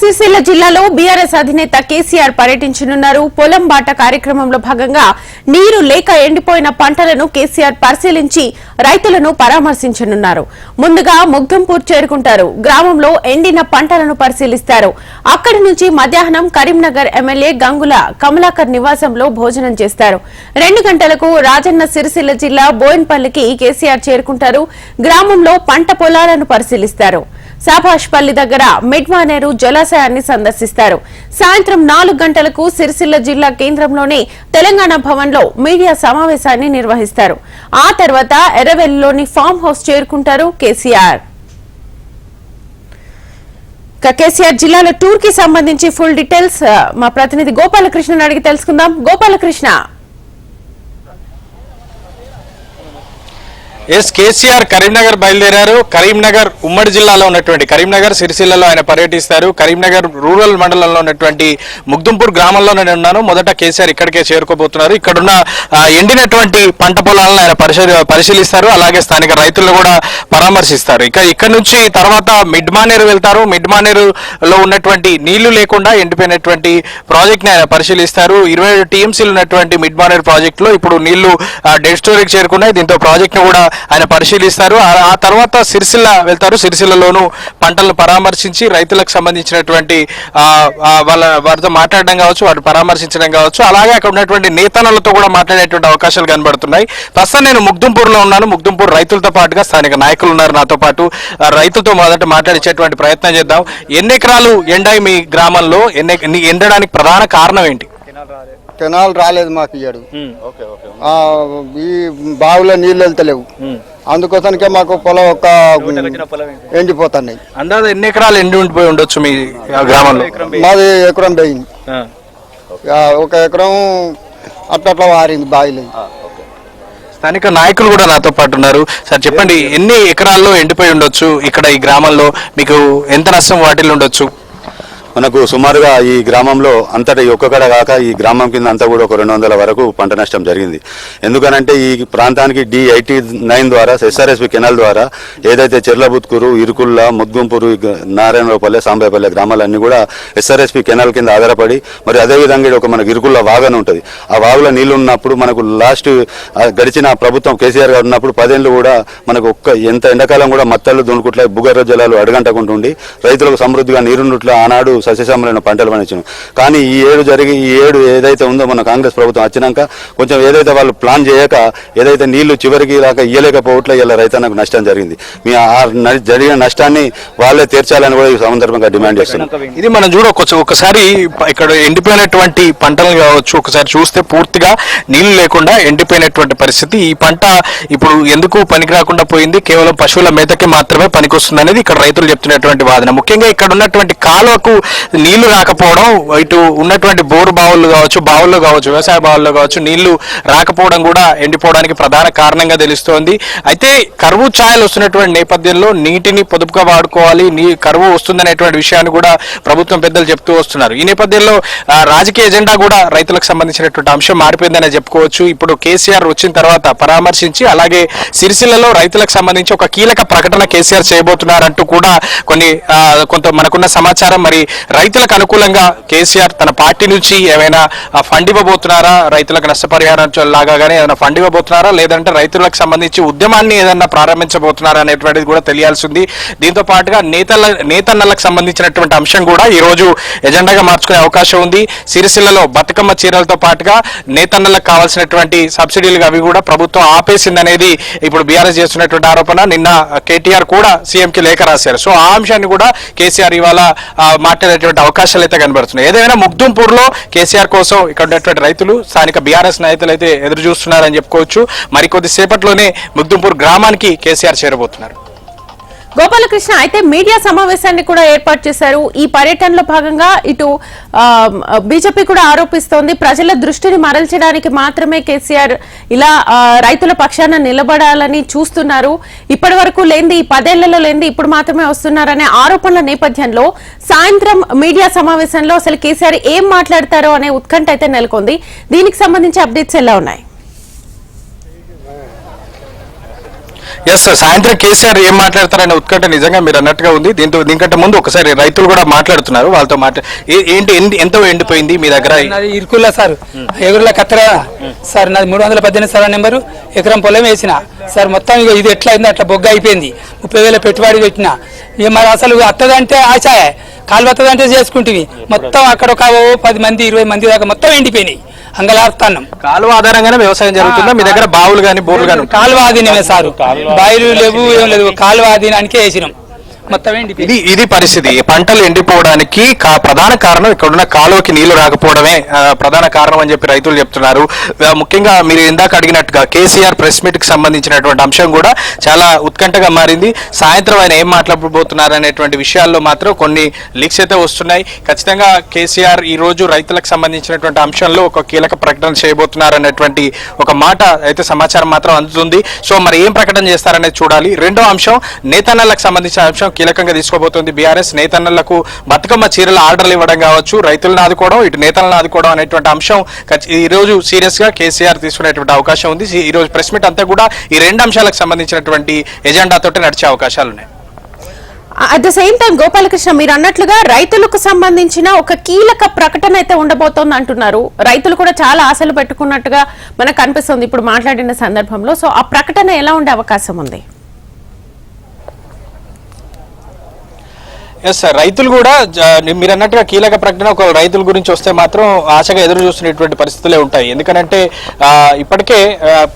సిరిసిల్ల జిల్లాలో బీఆర్ఎస్ అధినేత కేసీఆర్ పర్యటించనున్నారు. పొలం బాట కార్యక్రమంలో భాగంగా నీరు లేక ఎండిపోయిన పంటలను కేసీఆర్ పరిశీలించి రైతులను పరామర్శించనున్నారు. ముందుగా ముగ్ధంపూర్ చేరుకుంటారు. గ్రామంలో ఎండిన పంటలను పరిశీలిస్తారు. అక్కడి నుంచి మధ్యాహ్నం కరీంనగర్ ఎమ్మెల్యే గంగుల కమలాకర్ నివాసంలో భోజనం చేస్తారు. 2 గంటలకు రాజన్న సిరిసిల్ల జిల్లా బోయిన్పల్లికి కేసీఆర్ చేరుకుంటారు. గ్రామంలో పంట పొలాలను పరిశీలిస్తారు. సాభాష్పల్లి దగ్గర మిడ్మానేరు జలాశయాన్ని సందర్శిస్తారు. సాయంత్రం 4 గంటలకు సిరిసిల్ల జిల్లా కేంద్రంలోని తెలంగాణ భవన్లో మీడియా సమావేశాన్ని నిర్వహిస్తారు. ఆ తర్వాత ఎర్రవెల్లిలోని ఫామ్ హౌస్ చేరుకుంటారు కేసీఆర్. కేసీఆర్ జిల్లాలో టూర్ కి సంబంధించి ఫుల్ డీటెయిల్స్ మా ప్రతినిధి గోపాలకృష్ణ అడిగి తెలుసుకుందాం. గోపాలకృష్ణ, కేసీఆర్ కరీంనగర్ బయలుదేరారు. కరీంనగర్ ఉమ్మడి జిల్లాలో ఉన్నటువంటి కరీంనగర్ సిరిసిల్లలో ఆయన పర్యటిస్తారు. కరీంనగర్ రూరల్ మండలంలో ఉన్నటువంటి ముగ్ధంపూర్ గ్రామంలో నేను ఉన్నాను. మొదట కేసీఆర్ ఇక్కడికే చేరుకోబోతున్నారు. ఇక్కడున్న ఎండినటువంటి పంట పొలాలను ఆయన పరిశీలిస్తారు. అలాగే స్థానిక రైతులను కూడా పరామర్శిస్తారు. ఇక్కడ నుంచి తర్వాత మిడ్మానేరు వెళ్తారు. మిడ్మానేరులో ఉన్నటువంటి నీళ్లు లేకుండా ఎండిపోయినటువంటి ప్రాజెక్ట్ ని ఆయన పరిశీలిస్తారు. 27 టీఎంసీలు ఉన్నటువంటి మిడ్మానేరు ప్రాజెక్ట్ లో ఇప్పుడు నీళ్లు డెడ్ స్టోరేజ్ చేరుకున్నాయి. దీంతో ప్రాజెక్ట్ ను కూడా ఆయన పరిశీలిస్తారు. ఆ తర్వాత సిరిసిల్ల వెళ్తారు. సిరిసిల్లలోనూ పంటలను పరామర్శించి రైతులకు సంబంధించినటువంటి వారితో మాట్లాడడం కావచ్చు, వారిని పరామర్శించడం కావచ్చు, అలాగే అక్కడ ఉన్నటువంటి నేతన్నలతో కూడా మాట్లాడేటువంటి అవకాశాలు కనబడుతున్నాయి. ప్రస్తుతం నేను ముగ్ధంపూర్ లో ఉన్నాను. ముగ్ధంపూర్ రైతులతో పాటుగా స్థానిక నాయకులు ఉన్నారు నాతో పాటు. రైతులతో మొదట మాట్లాడించేటువంటి ప్రయత్నం చేద్దాం. ఎన్ని ఎకరాలు ఎండాయి మీ గ్రామంలో? ఎండడానికి ప్రధాన కారణం ఏంటి? కెనాల్ రాలేదు మాకు ఇయ్యాడు. ఈ బావిలో నీళ్ళు వెళ్తలేవు. అందుకోసానికే మాకు పొలం ఒక ఎండిపోతున్నాయి. అందాజ ఎన్ని ఎకరాలు ఎండి ఉండిపోయి ఉండొచ్చు మీ గ్రామంలో? మాది ఎకరం పోయింది. 1 ఎకరం అట్లా వారింది బావిలో. స్థానిక నాయకులు కూడా నాతో పాటు ఉన్నారు. సార్ చెప్పండి, ఎన్ని ఎకరాల్లో ఎండిపోయి ఉండొచ్చు ఇక్కడ ఈ గ్రామంలో? మీకు ఎంత నష్టం వాటిల్లో ఉండొచ్చు? మనకు సుమారుగా ఈ గ్రామంలో అంతటా ఒక్కొక్కడ కాక ఈ గ్రామం కింద అంతా కూడా ఒక 200 వరకు పంట నష్టం జరిగింది. ఎందుకనంటే ఈ ప్రాంతానికి D89 ద్వారా SRSP కెనాల్ ద్వారా ఏదైతే చెర్లబుత్కూరు, ఇరుకుల్ల, ముద్గుంపూరు, నారాయణరావుపల్లె, సాంబేపల్లె గ్రామాలన్నీ కూడా SRSP కెనాల్ కింద ఆధారపడి, మరి అదేవిధంగా ఒక మనకు ఇరుకుల్ల వాగని ఉంటుంది. ఆ వాగులో నీళ్లు ఉన్నప్పుడు మనకు లాస్ట్ గడిచిన ప్రభుత్వం కేసీఆర్ గారు ఉన్నప్పుడు 10 ఏళ్ళు కూడా మనకు ఎంత ఎండాకాలం కూడా మత్తళ్ళు దుణుకుట్ల భూగర్భ జలాలు అడగంటకుంటుండి రైతులకు సమృద్ధిగా నీరున్నట్లు ఆనాడు సస్యశ్యామలైన పంటలు పండించాను. కానీ ఈ ఏడు ఏదైతే ఉందో మన కాంగ్రెస్ ప్రభుత్వం వచ్చినాక కొంచెం ఏదైతే వాళ్ళు ప్లాన్ చేయక ఏదైతే నీళ్లు చివరికి దాకా ఇయ్యలేకపోవట్లే ఇలా రైతానికి నష్టం జరిగింది. మీ జరిగిన నష్టాన్ని వాళ్ళే తీర్చాలని కూడా ఈ సందర్భంగా డిమాండ్ చేస్తున్నాం. ఇది మనం ఒకసారి ఇక్కడ ఎండిపోయినటువంటి పంటలు కావచ్చు, ఒకసారి చూస్తే పూర్తిగా నీళ్లు లేకుండా ఎండిపోయినటువంటి పరిస్థితి. ఈ పంట ఇప్పుడు ఎందుకు పనికి రాకుండా పోయింది? కేవలం పశువుల మేతకి మాత్రమే పనికొస్తుంది అనేది ఇక్కడ రైతులు చెప్తున్నటువంటి వాదన. ముఖ్యంగా ఇక్కడ ఉన్నటువంటి కాలువకు నీళ్లు రాకపోవడం, ఇటు ఉన్నటువంటి బోరు బావుల్లో కావచ్చు, వ్యవసాయ బావుల్లో కావచ్చు, నీళ్లు రాకపోవడం కూడా ఎండిపోవడానికి ప్రధాన కారణంగా తెలుస్తోంది. అయితే కరువు ఛాయలు వస్తున్నటువంటి నేపథ్యంలో నీటిని పొదుపుగా వాడుకోవాలి, కరువు వస్తుందనేటువంటి విషయాన్ని కూడా ప్రభుత్వం పెద్దలు చెప్తూ వస్తున్నారు. ఈ నేపథ్యంలో రాజకీయ ఎజెండా కూడా రైతులకు సంబంధించినటువంటి అంశం మారిపోయిందనే చెప్పుకోవచ్చు. ఇప్పుడు కేసీఆర్ వచ్చిన తర్వాత పరామర్శించి అలాగే సిరిసిల్లలో రైతులకు సంబంధించి ఒక కీలక ప్రకటన కేసీఆర్ చేయబోతున్నారంటూ కూడా కొంత మనకున్న సమాచారం. మరి రైతులకు అనుకూలంగా కేసీఆర్ తన పార్టీ నుంచి ఏమైనా ఫండ్ ఇవ్వబోతున్నారా? రైతులకు నష్టపరిహారం లాగానే ఏదైనా ఫండ్ ఇవ్వబోతున్నారా? లేదంటే రైతులకు సంబంధించి ఉద్యమాన్ని ఏదైనా ప్రారంభించబోతున్నారా అనేటువంటిది కూడా తెలియాల్సి ఉంది. దీంతో పాటుగా నేతన్నలకు సంబంధించినటువంటి అంశం కూడా ఈ రోజు ఎజెండాగా మార్చుకునే అవకాశం ఉంది. సిరిసిల్లలో బతుకమ్మ చీరలతో పాటుగా నేతన్నలకు కావాల్సినటువంటి సబ్సిడీలు అవి కూడా ప్రభుత్వం ఆపేసిందనేది ఇప్పుడు బీఆర్ఎస్ చేస్తున్నటువంటి ఆరోపణ. నిన్న కేటీఆర్ కూడా సీఎంకి లేఖ రాశారు. సో ఆ అంశాన్ని కూడా కేసీఆర్ ఇవాళ మాట్లాడేటువంటి అవకాశాలు అయితే కనబడుతున్నాయి. ఏదైనా ముగ్ధంపూర్ లో కేసీఆర్ కోసం ఇక్కడ ఉన్నటువంటి రైతులు, స్థానిక బీఆర్ఎస్ నాయకులు అయితే ఎదురు చూస్తున్నారని చెప్పుకోవచ్చు. మరికొద్ది సేపట్లోనే ముగ్ధంపూర్ గ్రామానికి కేసీఆర్ చేరబోతున్నారు. గోపాలకృష్ణ, అయితే మీడియా సమావేశాన్ని కూడా ఏర్పాటు చేశారు. ఈ పర్యటనలో భాగంగా ఇటు బీజేపీ కూడా ఆరోపిస్తోంది, ప్రజల దృష్టిని మరల్చడానికి మాత్రమే కేసీఆర్ ఇలా రైతుల పక్షాన నిలబడాలని చూస్తున్నారు. ఇప్పటి వరకు లేనిది, ఈ 10 ఏళ్లలో లేనిది ఇప్పుడు మాత్రమే వస్తున్నారనే ఆరోపణల నేపథ్యంలో సాయంత్రం మీడియా సమావేశంలో అసలు కేసీఆర్ ఏం మాట్లాడతారో అనే ఉత్కంఠ అయితే నెలకొంది. దీనికి సంబంధించి అప్డేట్స్ ఎలా ఉన్నాయి? ఎస్ సార్, సాయంత్రం కేసీఆర్ ఏం మాట్లాడతారనే ఉత్కంఠ నిజంగా మీరు అన్నట్టుగా ఉంది. దీనికంటే ముందు ఒకసారి రైతులు కూడా మాట్లాడుతున్నారు, వాళ్ళతో ఏంటి ఎంతో ఎండిపోయింది మీ దగ్గర? నాది ఇరుకుల్లా సార్, ఎగురులా కత్తరా సార్. నాది 318 సర్వే నెంబరు, ఎకరం పొలం వేసిన సార్. మొత్తం ఇక ఇది ఎట్లా అయింది, అట్లా బొగ్గ అయిపోయింది. 30,000 పెట్టుబడి పెట్టిన. ఇక మరి అసలు అత్తదంటే ఆశాయే, కాలు వత్తదంటే చేసుకుంటుంది. మొత్తం అక్కడ ఒక 10 మంది 20 మంది దాకా మొత్తం ఎండిపోయినాయి. అంగలాడుతున్నాం. కాలువ ఆధారంగానే వ్యవసాయం జరుగుతుందా మీ దగ్గర? బావులు కానీ బోర్లు కానీ? కాలువ ఆధీనమే సారు, బాయిలు లేవు, ఏం లేదు. కాలువ ఆధీనానికే వేసినాం. మొత్తం ఇది పరిస్థితి. పంటలు ఎండిపోవడానికి ప్రధాన కారణం ఇక్కడున్న కాలువకి నీళ్లు రాకపోవడమే ప్రధాన కారణం అని చెప్పి రైతులు చెప్తున్నారు. ముఖ్యంగా మీరు ఇందాక అడిగినట్టుగా కేసీఆర్ ప్రెస్ మీట్ కి సంబంధించినటువంటి అంశం కూడా చాలా ఉత్కంఠగా మారింది. సాయంత్రం ఆయన ఏం మాట్లాడబోతున్నారు అనేటువంటి విషయాల్లో మాత్రం కొన్ని లీక్స్ అయితే వస్తున్నాయి. ఖచ్చితంగా కేసీఆర్ ఈ రోజు రైతులకు సంబంధించినటువంటి అంశంలో ఒక కీలక ప్రకటన చేయబోతున్నారు అనేటువంటి ఒక మాట అయితే సమాచారం మాత్రం అందుతుంది. సో మరి ఏం ప్రకటన చేస్తారనేది చూడాలి. రెండో అంశం నేతన్నలకు సంబంధించిన అంశం కీలకంగా తీసుకోబోతోంది బీఆర్ఎస్. నేతన్నలకు బతుకమ్మ చీరల ఆర్డర్లు ఇవ్వడం కావచ్చు, రైతులను ఆదుకోవడం, ఇటు నేతలను ఆదుకోవడం అనేటువంటి అంశం ఈ రోజు సీరియస్ గా కేసీఆర్ తీసుకునేటువంటి అవకాశం ఉంది. ఈ రోజు ప్రెస్ మీట్ అంతా కూడా ఈ రెండు అంశాలకు సంబంధించినటువంటి ఎజెండాతో నడిచే అవకాశాలు ఉన్నాయి. At the same time Gopalakrishna, మీరు అన్నట్లుగా రైతులకు సంబంధించిన ఒక కీలక ప్రకటన అయితే ఉండబోతోంది అంటున్నారు. రైతులు కూడా చాలా ఆశలు పెట్టుకున్నట్టుగా మనకు కనిపిస్తుంది ఇప్పుడు మాట్లాడిన సందర్భంలో. సో ఆ ప్రకటన ఎలా ఉండే అవకాశం ఉంది? ఎస్ సార్, రైతులు కూడా మీరు అన్నట్టుగా కీలక ప్రకటన ఒక రైతుల గురించి వస్తే మాత్రం ఆశగా ఎదురు చూస్తున్నటువంటి పరిస్థితులే ఉంటాయి. ఎందుకంటే ఇప్పటికే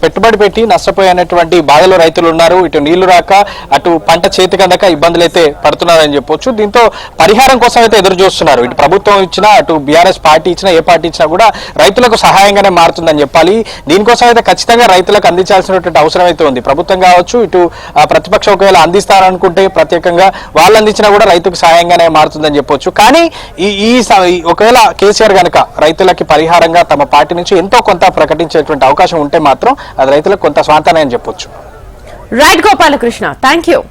పెట్టుబడి పెట్టి నష్టపోయినటువంటి బాధలో రైతులు ఉన్నారు. ఇటు నీళ్లు రాక, అటు పంట చేతికి అందక ఇబ్బందులు అయితే పడుతున్నారని చెప్పొచ్చు. దీంతో పరిహారం కోసం అయితే ఎదురు చూస్తున్నారు. ఇటు ప్రభుత్వం ఇచ్చినా, అటు బీఆర్ఎస్ పార్టీ ఇచ్చినా, ఏ పార్టీ ఇచ్చినా కూడా రైతులకు సహాయంగానే మారుతుందని చెప్పాలి. దీనికోసం అయితే ఖచ్చితంగా రైతులకు అందించాల్సినటువంటి అవసరం అయితే ఉంది. ప్రభుత్వం కావచ్చు, ఇటు ప్రతిపక్షం ఒకవేళ అందిస్తారనుకుంటే ప్రత్యేకంగా వాళ్ళు అందించినా కూడా రైతుకు సాయంగానే మారుతుందని చెప్పొచ్చు. కానీ ఈ ఒకవేళ కేసీఆర్ గనక రైతులకి పరిహారంగా తమ పార్టీ నుంచి ఎంతో కొంత ప్రకటించేటువంటి అవకాశం ఉంటే మాత్రం అది రైతులకు కొంత స్వాంతనే అని చెప్పొచ్చు. Right Gopalakrishna, thank you.